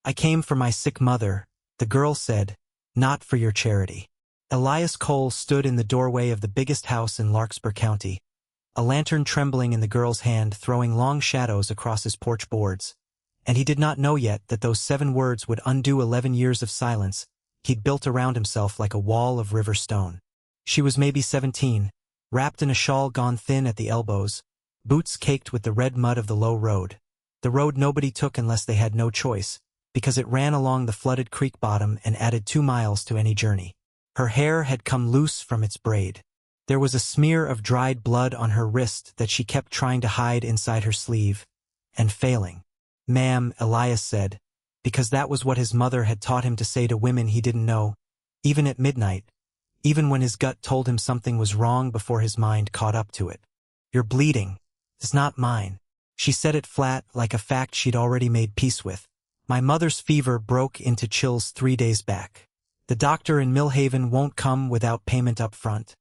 I came for my sick mother, the girl said, not for your charity. Elias Cole stood in the doorway of the biggest house in Larkspur County, a lantern trembling in the girl's hand throwing long shadows across his porch boards. And he did not know yet that those 7 words would undo 11 years of silence he'd built around himself like a wall of river stone. She was maybe 17, wrapped in a shawl gone thin at the elbows, boots caked with the red mud of the low road. The road nobody took unless they had no choice, because it ran along the flooded creek bottom and added 2 miles to any journey. Her hair had come loose from its braid. There was a smear of dried blood on her wrist that she kept trying to hide inside her sleeve, and failing. "Ma'am," Elias said, because that was what his mother had taught him to say to women he didn't know, even at midnight, even when his gut told him something was wrong before his mind caught up to it. "You're bleeding. It's not mine." She said it flat, like a fact she'd already made peace with. "My mother's fever broke into chills 3 days back. The doctor in Millhaven won't come without payment up front,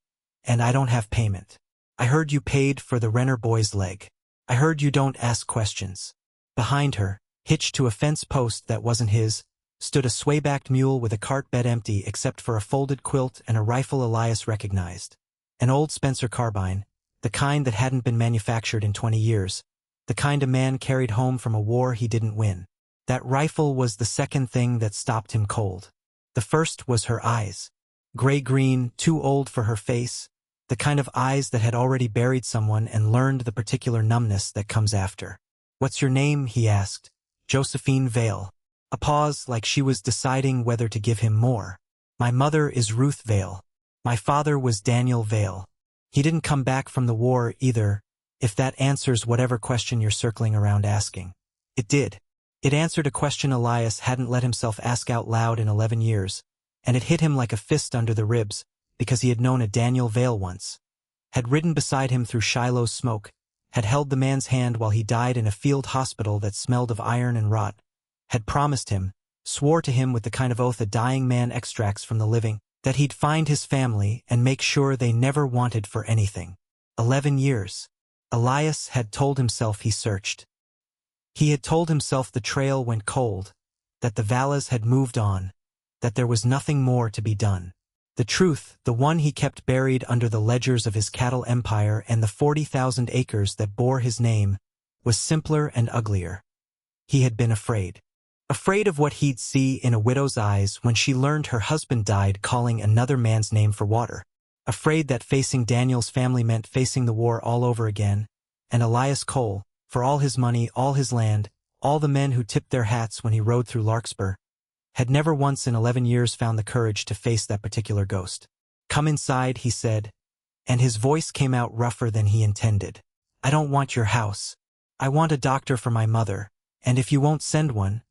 and I don't have payment. I heard you paid for the Renner boy's leg. I heard you don't ask questions." Behind her, hitched to a fence post that wasn't his, stood a sway-backed mule with a cart bed empty except for a folded quilt and a rifle Elias recognized. An old Spencer carbine, the kind that hadn't been manufactured in 20 years, the kind a man carried home from a war he didn't win. That rifle was the second thing that stopped him cold. The first was her eyes. Gray-green, too old for her face, the kind of eyes that had already buried someone and learned the particular numbness that comes after. "What's your name?" he asked. "Josephine Vale." A pause, like she was deciding whether to give him more. "My mother is Ruth Vale. My father was Daniel Vale. He didn't come back from the war either, if that answers whatever question you're circling around asking." It did. It answered a question Elias hadn't let himself ask out loud in 11 years, and it hit him like a fist under the ribs, because he had known a Daniel Vale once, had ridden beside him through Shiloh's smoke, had held the man's hand while he died in a field hospital that smelled of iron and rot, had promised him, swore to him with the kind of oath a dying man extracts from the living, that he'd find his family and make sure they never wanted for anything. 11 years. Elias had told himself he searched. He had told himself the trail went cold, that the Valas had moved on, that there was nothing more to be done. The truth, the one he kept buried under the ledgers of his cattle empire and the 40,000 acres that bore his name, was simpler and uglier. He had been afraid. Afraid of what he'd see in a widow's eyes when she learned her husband died calling another man's name for water. Afraid that facing Daniel's family meant facing the war all over again, and Elias Cole, for all his money, all his land, all the men who tipped their hats when he rode through Larkspur, had never once in 11 years found the courage to face that particular ghost. "Come inside," he said, and his voice came out rougher than he intended. "I don't want your house. I want a doctor for my mother, and if you won't send one,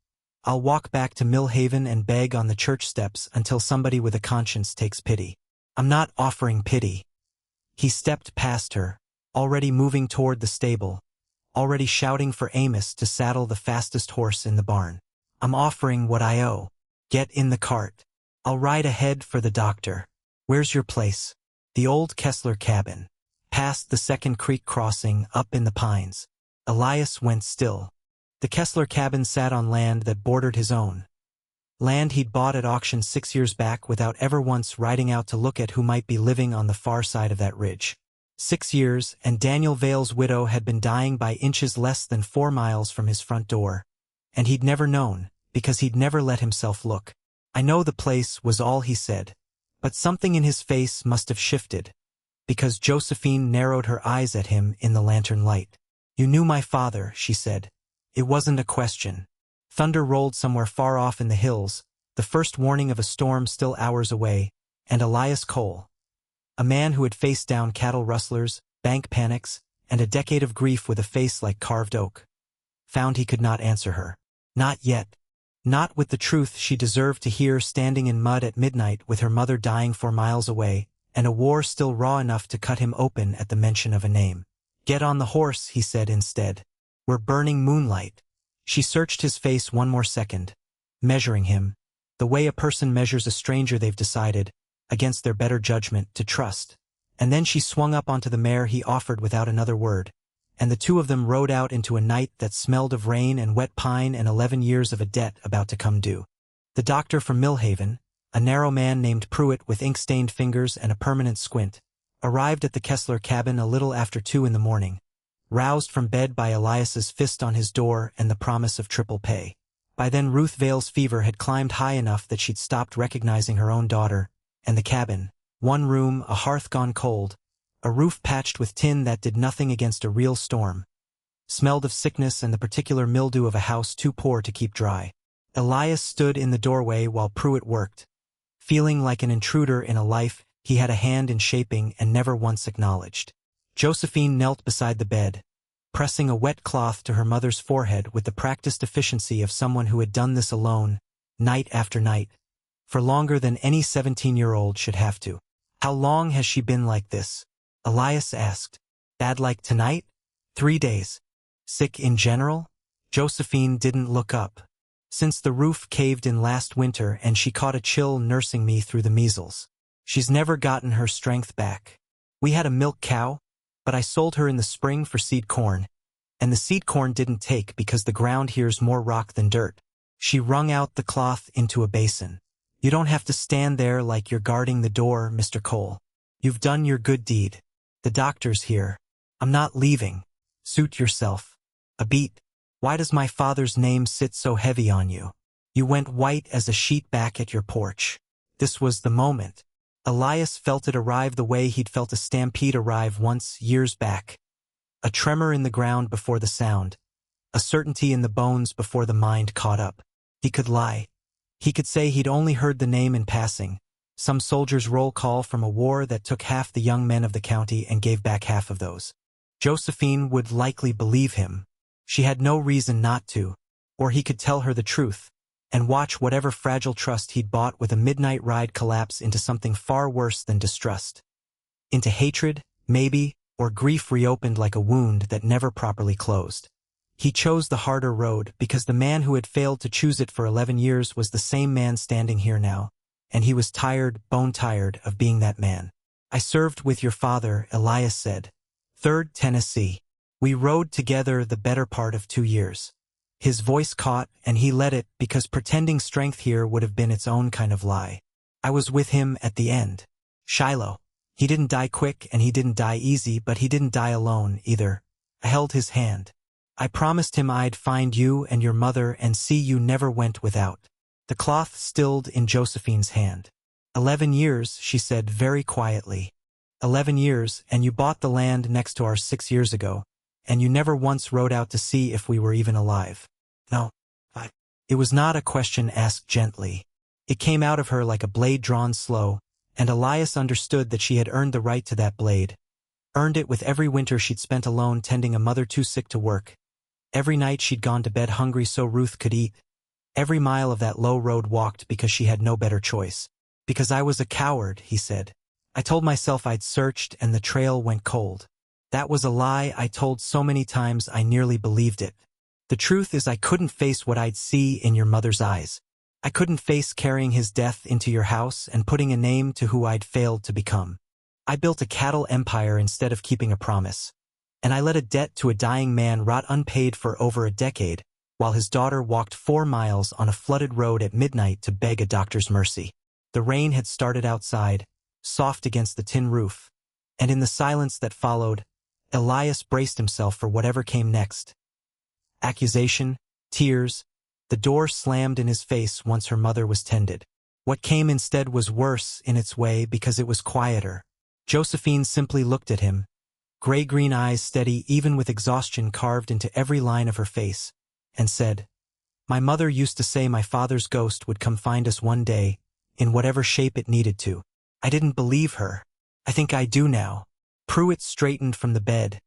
I'll walk back to Millhaven and beg on the church steps until somebody with a conscience takes pity." "I'm not offering pity." He stepped past her, already moving toward the stable, already shouting for Amos to saddle the fastest horse in the barn. "I'm offering what I owe. Get in the cart. I'll ride ahead for the doctor. Where's your place?" "The old Kessler cabin. Past the second creek crossing, up in the pines." Elias went still. The Kessler cabin sat on land that bordered his own. Land he'd bought at auction 6 years back without ever once riding out to look at who might be living on the far side of that ridge. 6 years, and Daniel Vale's widow had been dying by inches less than 4 miles from his front door. And he'd never known, because he'd never let himself look. "I know the place," was all he said. But something in his face must have shifted, because Josephine narrowed her eyes at him in the lantern light. "You knew my father," she said. It wasn't a question. Thunder rolled somewhere far off in the hills, the first warning of a storm still hours away, and Elias Cole, a man who had faced down cattle rustlers, bank panics, and a decade of grief with a face like carved oak, found he could not answer her. Not yet. Not with the truth she deserved to hear standing in mud at midnight with her mother dying 4 miles away, and a war still raw enough to cut him open at the mention of a name. "Get on the horse," he said instead. "We're burning moonlight." She searched his face one more second, measuring him, the way a person measures a stranger they've decided, against their better judgment, to trust. And then she swung up onto the mare he offered without another word, and the two of them rode out into a night that smelled of rain and wet pine and 11 years of a debt about to come due. The doctor from Millhaven, a narrow man named Pruitt with ink-stained fingers and a permanent squint, arrived at the Kessler cabin a little after 2 in the morning, roused from bed by Elias's fist on his door and the promise of triple pay. By then Ruth Vale's fever had climbed high enough that she'd stopped recognizing her own daughter, and the cabin, one room, a hearth gone cold, a roof patched with tin that did nothing against a real storm, smelled of sickness and the particular mildew of a house too poor to keep dry. Elias stood in the doorway while Pruitt worked, feeling like an intruder in a life he had a hand in shaping and never once acknowledged. Josephine knelt beside the bed, pressing a wet cloth to her mother's forehead with the practiced efficiency of someone who had done this alone, night after night, for longer than any 17-year-old should have to. "How long has she been like this?" Elias asked. "Bad like tonight?" "3 days." "Sick in general?" Josephine didn't look up. "Since the roof caved in last winter and she caught a chill nursing me through the measles. She's never gotten her strength back. We had a milk cow, but I sold her in the spring for seed corn, and the seed corn didn't take because the ground here's more rock than dirt." She wrung out the cloth into a basin. "You don't have to stand there like you're guarding the door, Mr. Cole. You've done your good deed. The doctor's here. I'm not leaving. Suit yourself. A beat. Why does my father's name sit so heavy on you? You went white as a sheet back at your porch." This was the moment. Elias felt it arrive the way he'd felt a stampede arrive once, years back. A tremor in the ground before the sound. A certainty in the bones before the mind caught up. He could lie. He could say he'd only heard the name in passing, some soldier's roll call from a war that took half the young men of the county and gave back half of those. Josephine would likely believe him. She had no reason not to. Or he could tell her the truth, and watch whatever fragile trust he'd bought with a midnight ride collapse into something far worse than distrust. Into hatred, maybe, or grief reopened like a wound that never properly closed. He chose the harder road because the man who had failed to choose it for 11 years was the same man standing here now, and he was tired, bone-tired, of being that man. "I served with your father," Elias said. 3rd Tennessee. "We rode together the better part of 2 years. His voice caught, and he let it because pretending strength here would have been its own kind of lie. "I was with him at the end. Shiloh. He didn't die quick and he didn't die easy, but he didn't die alone, either. I held his hand. I promised him I'd find you and your mother and see you never went without." The cloth stilled in Josephine's hand. 11 years, she said very quietly. 11 years, and you bought the land next to ours 6 years ago, and you never once rode out to see if we were even alive." "No, It was not a question asked gently. It came out of her like a blade drawn slow, and Elias understood that she had earned the right to that blade. Earned it with every winter she'd spent alone tending a mother too sick to work. Every night she'd gone to bed hungry so Ruth could eat. Every mile of that low road walked because she had no better choice. "Because I was a coward," he said. "I told myself I'd searched and the trail went cold. That was a lie I told so many times I nearly believed it. The truth is I couldn't face what I'd see in your mother's eyes. I couldn't face carrying his death into your house and putting a name to who I'd failed to become. I built a cattle empire instead of keeping a promise. And I let a debt to a dying man rot unpaid for over a decade, while his daughter walked 4 miles on a flooded road at midnight to beg a doctor's mercy." The rain had started outside, soft against the tin roof, and in the silence that followed, Elias braced himself for whatever came next. Accusation, tears, the door slammed in his face once her mother was tended. What came instead was worse in its way because it was quieter. Josephine simply looked at him, gray-green eyes steady even with exhaustion carved into every line of her face, and said, "My mother used to say my father's ghost would come find us one day, in whatever shape it needed to. I didn't believe her. I think I do now." Pruitt straightened from the bed,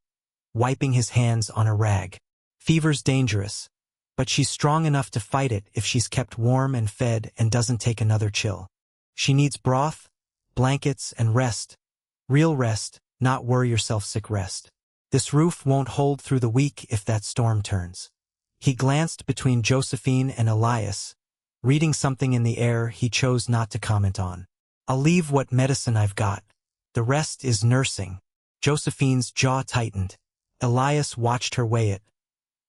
wiping his hands on a rag. "Fever's dangerous, but she's strong enough to fight it if she's kept warm and fed and doesn't take another chill. She needs broth, blankets, and rest. Real rest, not worry-yourself-sick rest. This roof won't hold through the week if that storm turns." He glanced between Josephine and Elias, reading something in the air he chose not to comment on. "I'll leave what medicine I've got. The rest is nursing." Josephine's jaw tightened. Elias watched her weigh it.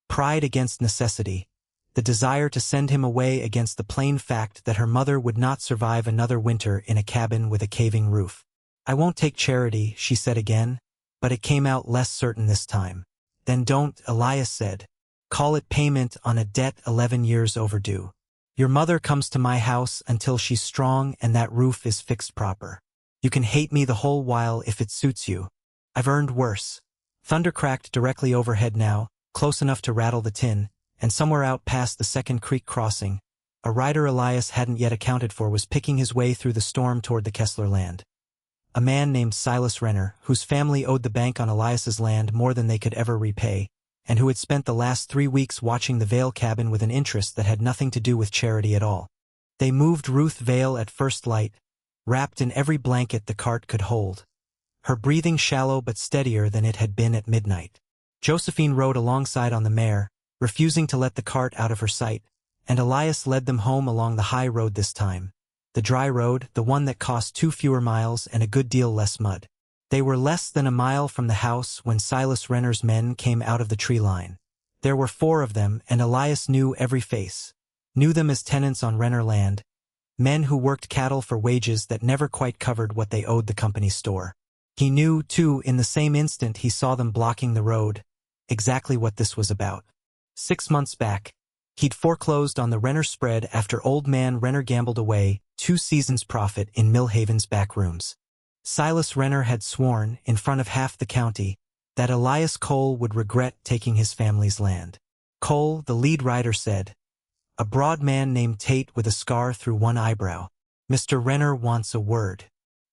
Pride against necessity. The desire to send him away against the plain fact that her mother would not survive another winter in a cabin with a caving roof. "I won't take charity," she said again, but it came out less certain this time. "Then don't," Elias said. "Call it payment on a debt 11 years overdue. Your mother comes to my house until she's strong and that roof is fixed proper. You can hate me the whole while if it suits you. I've earned worse." Thunder cracked directly overhead now, close enough to rattle the tin, and somewhere out past the second creek crossing, a rider Elias hadn't yet accounted for was picking his way through the storm toward the Kessler land. A man named Silas Renner, whose family owed the bank on Elias's land more than they could ever repay, and who had spent the last 3 weeks watching the Vale cabin with an interest that had nothing to do with charity at all. They moved Ruth Vale at first light, wrapped in every blanket the cart could hold, her breathing shallow but steadier than it had been at midnight. Josephine rode alongside on the mare, refusing to let the cart out of her sight, and Elias led them home along the high road this time. The dry road, the one that cost 2 fewer miles and a good deal less mud. They were less than a mile from the house when Silas Renner's men came out of the tree line. There were 4 of them, and Elias knew every face. Knew them as tenants on Renner land, men who worked cattle for wages that never quite covered what they owed the company store. He knew, too, in the same instant he saw them blocking the road, exactly what this was about. 6 months back, he'd foreclosed on the Renner spread after old man Renner gambled away 2 seasons' profit in Millhaven's back rooms. Silas Renner had sworn, in front of half the county, that Elias Cole would regret taking his family's land. Cole, the lead rider, said, a broad man named Tate with a scar through one eyebrow. "Mr. Renner wants a word.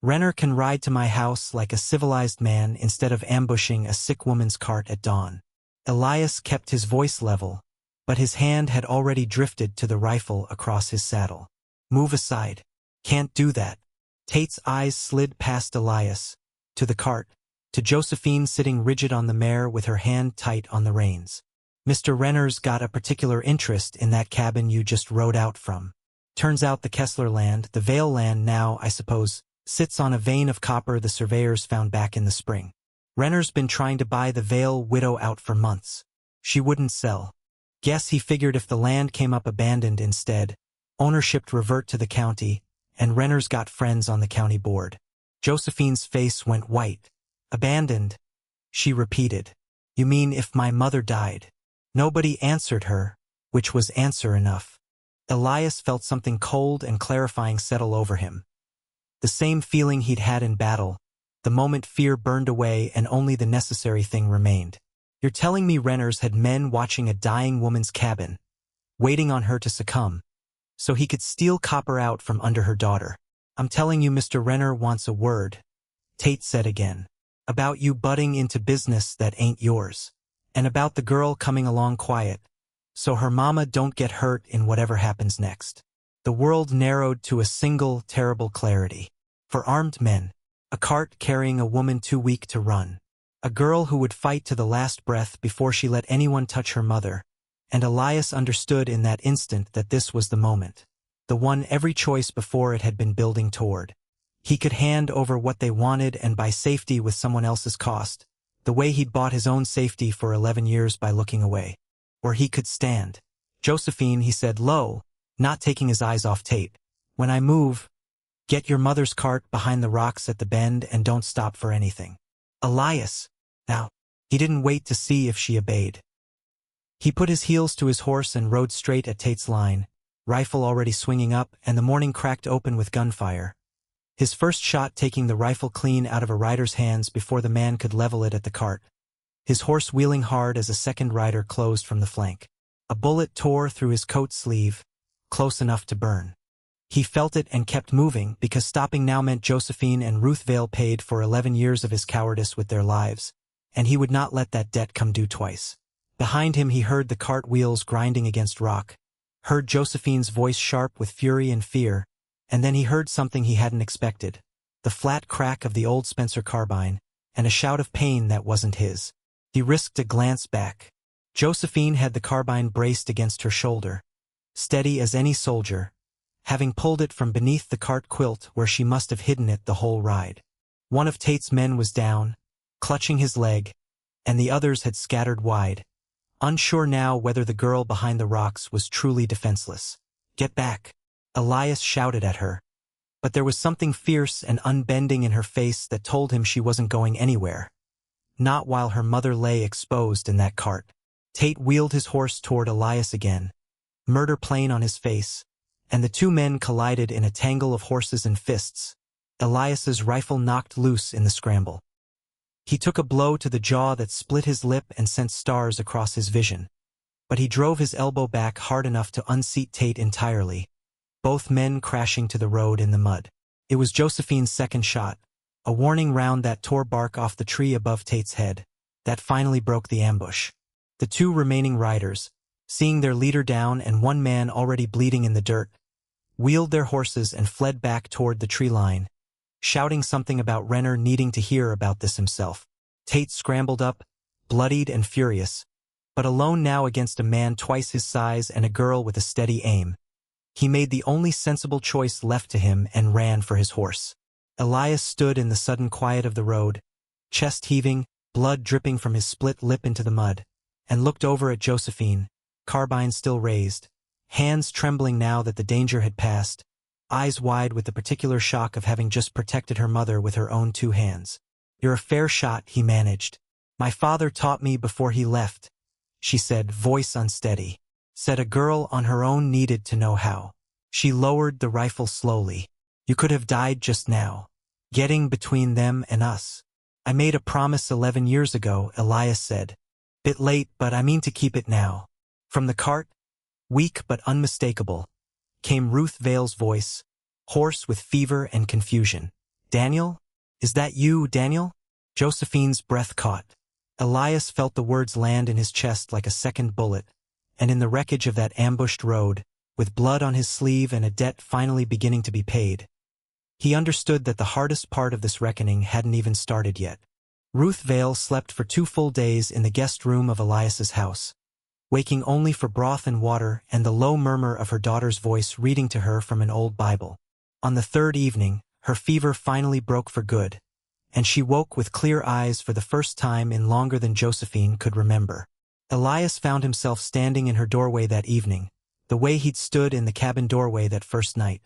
Renner can ride to my house like a civilized man instead of ambushing a sick woman's cart at dawn." Elias kept his voice level, but his hand had already drifted to the rifle across his saddle. "Move aside. Can't do that." Tate's eyes slid past Elias, to the cart, to Josephine sitting rigid on the mare with her hand tight on the reins. "Mr. Renner's got a particular interest in that cabin you just rode out from. Turns out the Kessler land, the Vale land now, I suppose, sits on a vein of copper the surveyors found back in the spring. Renner's been trying to buy the Vale widow out for months. She wouldn't sell. Guess he figured if the land came up abandoned instead, ownership'd revert to the county, and Renner's got friends on the county board." Josephine's face went white. "Abandoned?" she repeated. "You mean if my mother died?" Nobody answered her, which was answer enough. Elias felt something cold and clarifying settle over him. The same feeling he'd had in battle, the moment fear burned away and only the necessary thing remained. "You're telling me Renner's had men watching a dying woman's cabin, waiting on her to succumb, so he could steal copper out from under her daughter?" "I'm telling you Mr. Renner wants a word," Tate said again, "about you butting into business that ain't yours, and about the girl coming along quiet, so her mama don't get hurt in whatever happens next." The world narrowed to a single terrible clarity. For armed men, a cart carrying a woman too weak to run, a girl who would fight to the last breath before she let anyone touch her mother, and Elias understood in that instant that this was the moment, the one every choice before it had been building toward. He could hand over what they wanted and buy safety with someone else's cost, the way he'd bought his own safety for 11 years by looking away. Or he could stand. "Josephine," he said low, not taking his eyes off Tate, "when I move, get your mother's cart behind the rocks at the bend and don't stop for anything." "Elias!" Now, he didn't wait to see if she obeyed. He put his heels to his horse and rode straight at Tate's line, rifle already swinging up and the morning cracked open with gunfire. His first shot taking the rifle clean out of a rider's hands before the man could level it at the cart. His horse wheeling hard as a second rider closed from the flank. A bullet tore through his coat sleeve, close enough to burn. He felt it and kept moving because stopping now meant Josephine and Ruth Vale paid for 11 years of his cowardice with their lives, and he would not let that debt come due twice. Behind him he heard the cart wheels grinding against rock, heard Josephine's voice sharp with fury and fear, and then he heard something he hadn't expected, the flat crack of the old Spencer carbine, and a shout of pain that wasn't his. He risked a glance back. Josephine had the carbine braced against her shoulder, steady as any soldier, having pulled it from beneath the cart quilt where she must have hidden it the whole ride. One of Tate's men was down, clutching his leg, and the others had scattered wide, unsure now whether the girl behind the rocks was truly defenseless. "Get back!" Elias shouted at her. But there was something fierce and unbending in her face that told him she wasn't going anywhere. Not while her mother lay exposed in that cart. Tate wheeled his horse toward Elias again, murder plain on his face, and the two men collided in a tangle of horses and fists. Elias's rifle knocked loose in the scramble. He took a blow to the jaw that split his lip and sent stars across his vision. But he drove his elbow back hard enough to unseat Tate entirely, both men crashing to the road in the mud. It was Josephine's second shot, a warning round that tore bark off the tree above Tate's head, that finally broke the ambush. The two remaining riders, seeing their leader down and one man already bleeding in the dirt, wheeled their horses and fled back toward the tree line, shouting something about Renner needing to hear about this himself. Tate scrambled up, bloodied and furious, but alone now against a man twice his size and a girl with a steady aim. He made the only sensible choice left to him and ran for his horse. Elias stood in the sudden quiet of the road, chest heaving, blood dripping from his split lip into the mud, and looked over at Josephine, carbine still raised, hands trembling now that the danger had passed, eyes wide with the particular shock of having just protected her mother with her own two hands. "You're a fair shot," he managed. "My father taught me before he left," she said, voice unsteady. Said a girl on her own needed to know how. She lowered the rifle slowly. "You could have died just now, getting between them and us." "I made a promise 11 years ago," Elias said. "Bit late, but I mean to keep it now." From the cart, weak but unmistakable, came Ruth Vale's voice, hoarse with fever and confusion. "Daniel? Is that you, Daniel?" Josephine's breath caught. Elias felt the words land in his chest like a second bullet, and in the wreckage of that ambushed road, with blood on his sleeve and a debt finally beginning to be paid, he understood that the hardest part of this reckoning hadn't even started yet. Ruth Vale slept for 2 full days in the guest room of Elias's house, waking only for broth and water and the low murmur of her daughter's voice reading to her from an old Bible. On the 3rd evening, her fever finally broke for good, and she woke with clear eyes for the first time in longer than Josephine could remember. Elias found himself standing in her doorway that evening, the way he'd stood in the cabin doorway that first night,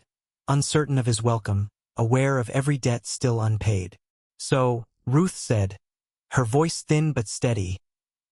uncertain of his welcome, aware of every debt still unpaid. "So," Ruth said, her voice thin but steady,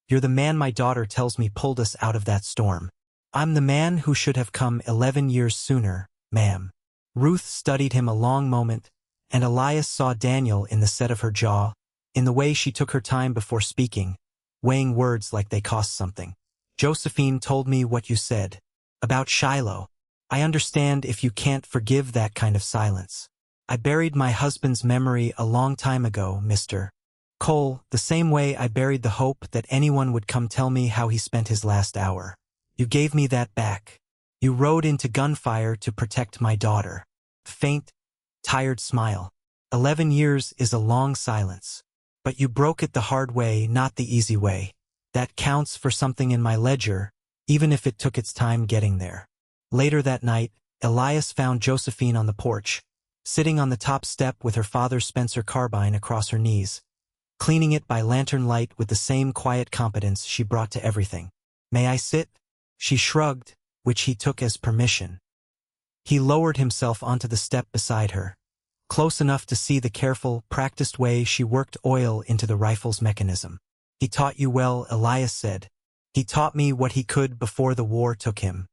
"you're the man my daughter tells me pulled us out of that storm." "I'm the man who should have come 11 years sooner, ma'am." Ruth studied him a long moment, and Elias saw Daniel in the set of her jaw, in the way she took her time before speaking, weighing words like they cost something. "Josephine told me what you said. About Shiloh. I understand if you can't forgive that kind of silence. I buried my husband's memory a long time ago, Mr. Cole, the same way I buried the hope that anyone would come tell me how he spent his last hour. You gave me that back. You rode into gunfire to protect my daughter." Faint, tired smile. 11 years is a long silence. "But you broke it the hard way, not the easy way. That counts for something in my ledger, even if it took its time getting there." Later that night, Elias found Josephine on the porch, sitting on the top step with her father's Spencer carbine across her knees, cleaning it by lantern light with the same quiet competence she brought to everything. "May I sit?" She shrugged, which he took as permission. He lowered himself onto the step beside her, close enough to see the careful, practiced way she worked oil into the rifle's mechanism. "He taught you well," Elias said. "He taught me what he could before the war took him.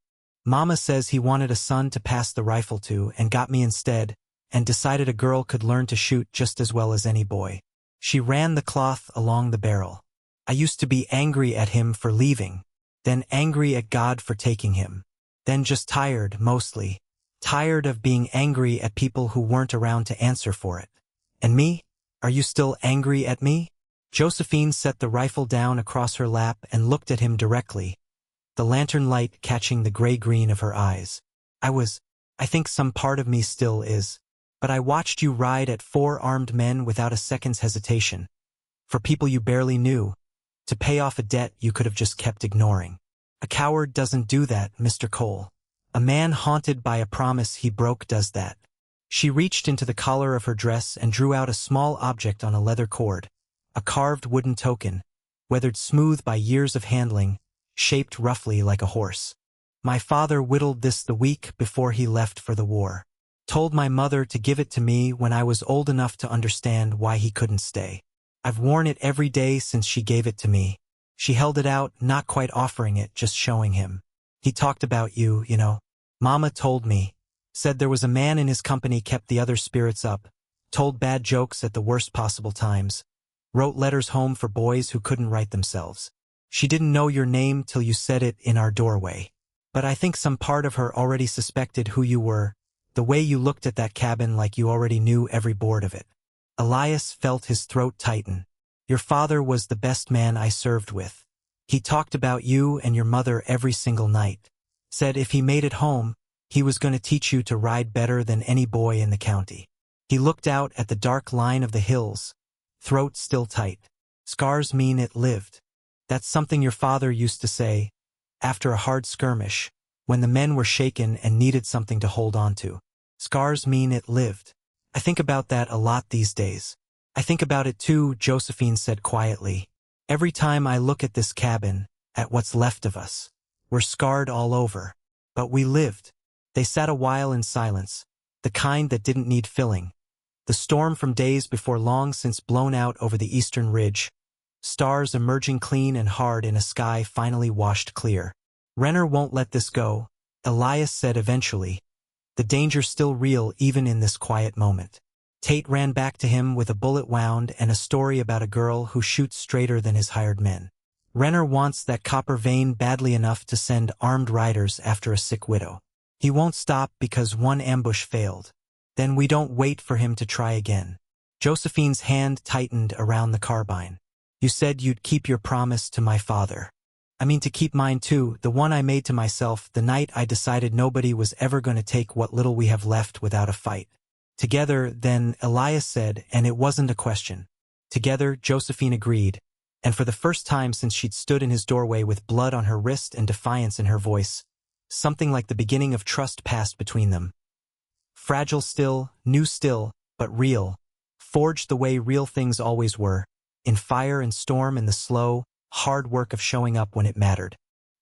Mama says he wanted a son to pass the rifle to and got me instead, and decided a girl could learn to shoot just as well as any boy." She ran the cloth along the barrel. "I used to be angry at him for leaving, then angry at God for taking him, then just tired, mostly. Tired of being angry at people who weren't around to answer for it. And me? Are you still angry at me?" Josephine set the rifle down across her lap and looked at him directly, the lantern light catching the gray-green of her eyes. I think some part of me still is. But I watched you ride at 4 armed men without a second's hesitation. For people you barely knew, to pay off a debt you could have just kept ignoring. A coward doesn't do that, Mr. Cole. A man haunted by a promise he broke does that." She reached into the collar of her dress and drew out a small object on a leather cord, a carved wooden token, weathered smooth by years of handling, shaped roughly like a horse. My father whittled this the week before he left for the war. Told my mother to give it to me when I was old enough to understand why he couldn't stay. I've worn it every day since she gave it to me. She held it out, not quite offering it, just showing him. He talked about you, you know. Mama told me. Said there was a man in his company kept the other spirits up, told bad jokes at the worst possible times, wrote letters home for boys who couldn't write themselves. She didn't know your name till you said it in our doorway. But I think some part of her already suspected who you were, the way you looked at that cabin like you already knew every board of it. Elias felt his throat tighten. Your father was the best man I served with. He talked about you and your mother every single night. Said if he made it home, he was going to teach you to ride better than any boy in the county. He looked out at the dark line of the hills, throat still tight. Scars mean it lived. That's something your father used to say, after a hard skirmish, when the men were shaken and needed something to hold on to. Scars mean it lived. I think about that a lot these days. I think about it too, Josephine said quietly. Every time I look at this cabin, at what's left of us, we're scarred all over. But we lived. They sat a while in silence, the kind that didn't need filling. The storm from days before long since blown out over the eastern ridge. Stars emerging clean and hard in a sky finally washed clear. Renner won't let this go, Elias said eventually. The danger's still real even in this quiet moment. Tate ran back to him with a bullet wound and a story about a girl who shoots straighter than his hired men. Renner wants that copper vein badly enough to send armed riders after a sick widow. He won't stop because one ambush failed. Then we don't wait for him to try again. Josephine's hand tightened around the carbine. You said you'd keep your promise to my father. I mean to keep mine too, the one I made to myself the night I decided nobody was ever going to take what little we have left without a fight. Together, then, Elias said, and it wasn't a question. Together, Josephine agreed, and for the first time since she'd stood in his doorway with blood on her wrist and defiance in her voice, something like the beginning of trust passed between them. Fragile still, new still, but real, forged the way real things always were, in fire and storm and the slow, hard work of showing up when it mattered.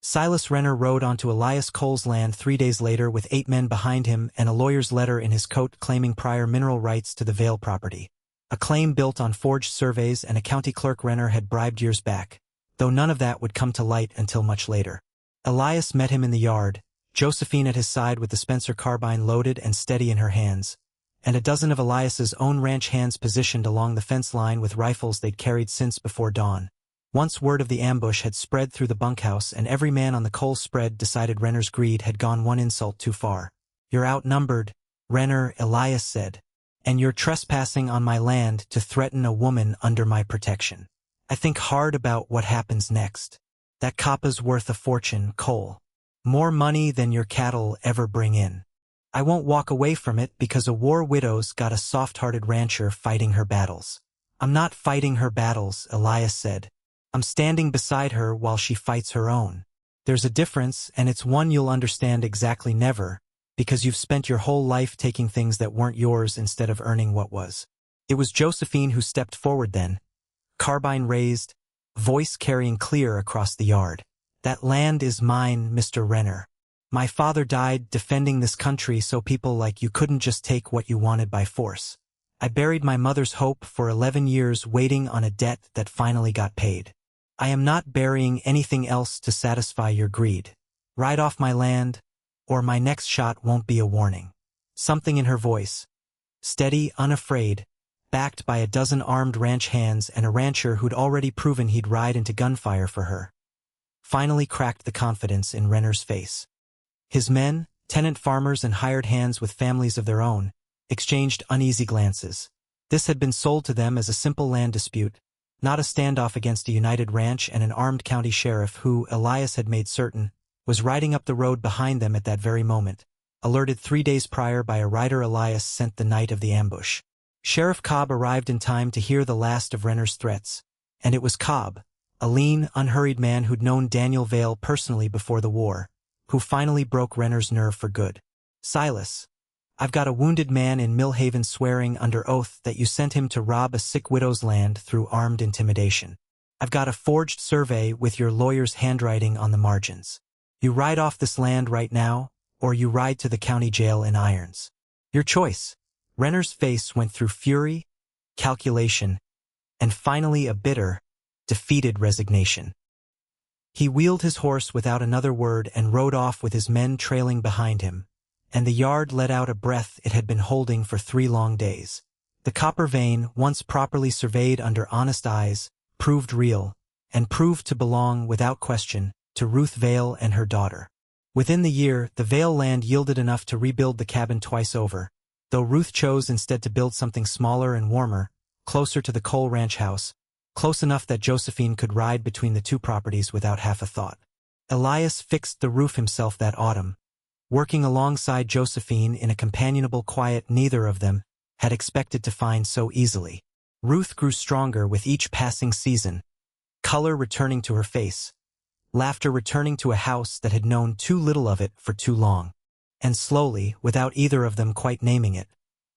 Silas Renner rode onto Elias Cole's land 3 days later with 8 men behind him and a lawyer's letter in his coat claiming prior mineral rights to the Vale property. A claim built on forged surveys and a county clerk Renner had bribed years back, though none of that would come to light until much later. Elias met him in the yard, Josephine at his side with the Spencer carbine loaded and steady in her hands, and a dozen of Elias's own ranch hands positioned along the fence line with rifles they'd carried since before dawn. Once word of the ambush had spread through the bunkhouse and every man on the coal spread decided Renner's greed had gone one insult too far. You're outnumbered, Renner, Elias said, and you're trespassing on my land to threaten a woman under my protection. I think hard about what happens next. That coppa's worth a fortune, Cole. More money than your cattle ever bring in. I won't walk away from it because a war widow's got a soft-hearted rancher fighting her battles. I'm not fighting her battles, Elias said. I'm standing beside her while she fights her own. There's a difference, and it's one you'll understand exactly never, because you've spent your whole life taking things that weren't yours instead of earning what was. It was Josephine who stepped forward then, carbine raised, voice carrying clear across the yard. That land is mine, Mr. Renner. My father died defending this country so people like you couldn't just take what you wanted by force. I buried my mother's hope for 11 years waiting on a debt that finally got paid. I am not burying anything else to satisfy your greed. Ride off my land, or my next shot won't be a warning. Something in her voice, steady, unafraid, backed by a dozen armed ranch hands and a rancher who'd already proven he'd ride into gunfire for her, finally cracked the confidence in Renner's face. His men, tenant farmers and hired hands with families of their own, exchanged uneasy glances. This had been sold to them as a simple land dispute, not a standoff against a united ranch and an armed county sheriff who, Elias had made certain, was riding up the road behind them at that very moment, alerted 3 days prior by a rider Elias sent the night of the ambush. Sheriff Cobb arrived in time to hear the last of Renner's threats, and it was Cobb, a lean, unhurried man who'd known Daniel Vale personally before the war, who finally broke Renner's nerve for good. Silas, I've got a wounded man in Millhaven swearing under oath that you sent him to rob a sick widow's land through armed intimidation. I've got a forged survey with your lawyer's handwriting on the margins. You ride off this land right now, or you ride to the county jail in irons. Your choice. Renner's face went through fury, calculation, and finally a bitter, defeated resignation. He wheeled his horse without another word and rode off with his men trailing behind him, and the yard let out a breath it had been holding for 3 long days. The copper vein, once properly surveyed under honest eyes, proved real, and proved to belong, without question, to Ruth Vale and her daughter. Within the year, the Vale land yielded enough to rebuild the cabin twice over, though Ruth chose instead to build something smaller and warmer, closer to the Cole Ranch house, close enough that Josephine could ride between the 2 properties without half a thought. Elias fixed the roof himself that autumn, working alongside Josephine in a companionable quiet neither of them had expected to find so easily. Ruth grew stronger with each passing season, color returning to her face, laughter returning to a house that had known too little of it for too long. And slowly, without either of them quite naming it,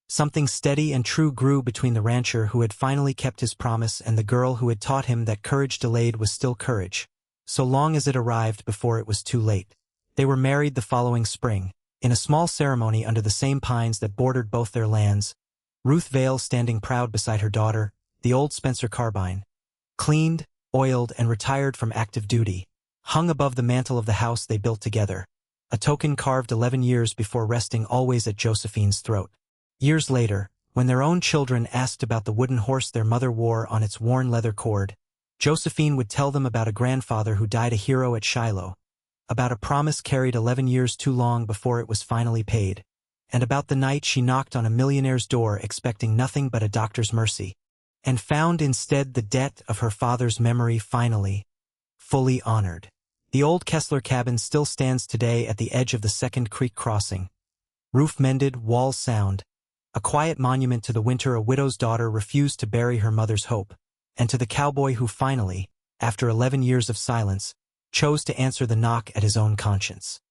something steady and true grew between the rancher who had finally kept his promise and the girl who had taught him that courage delayed was still courage, so long as it arrived before it was too late. They were married the following spring, in a small ceremony under the same pines that bordered both their lands, Ruth Vale standing proud beside her daughter, the old Spencer carbine, cleaned, oiled, and retired from active duty, hung above the mantel of the house they built together, a token carved 11 years before resting always at Josephine's throat. Years later, when their own children asked about the wooden horse their mother wore on its worn leather cord, Josephine would tell them about a grandfather who died a hero at Shiloh, about a promise carried 11 years too long before it was finally paid, and about the night she knocked on a millionaire's door expecting nothing but a doctor's mercy, and found instead the debt of her father's memory finally, fully honored. The old Kessler cabin still stands today at the edge of the Second Creek crossing, roof mended, walls sound, a quiet monument to the winter a widow's daughter refused to bury her mother's hope, and to the cowboy who finally, after 11 years of silence, chose to answer the knock at his own conscience.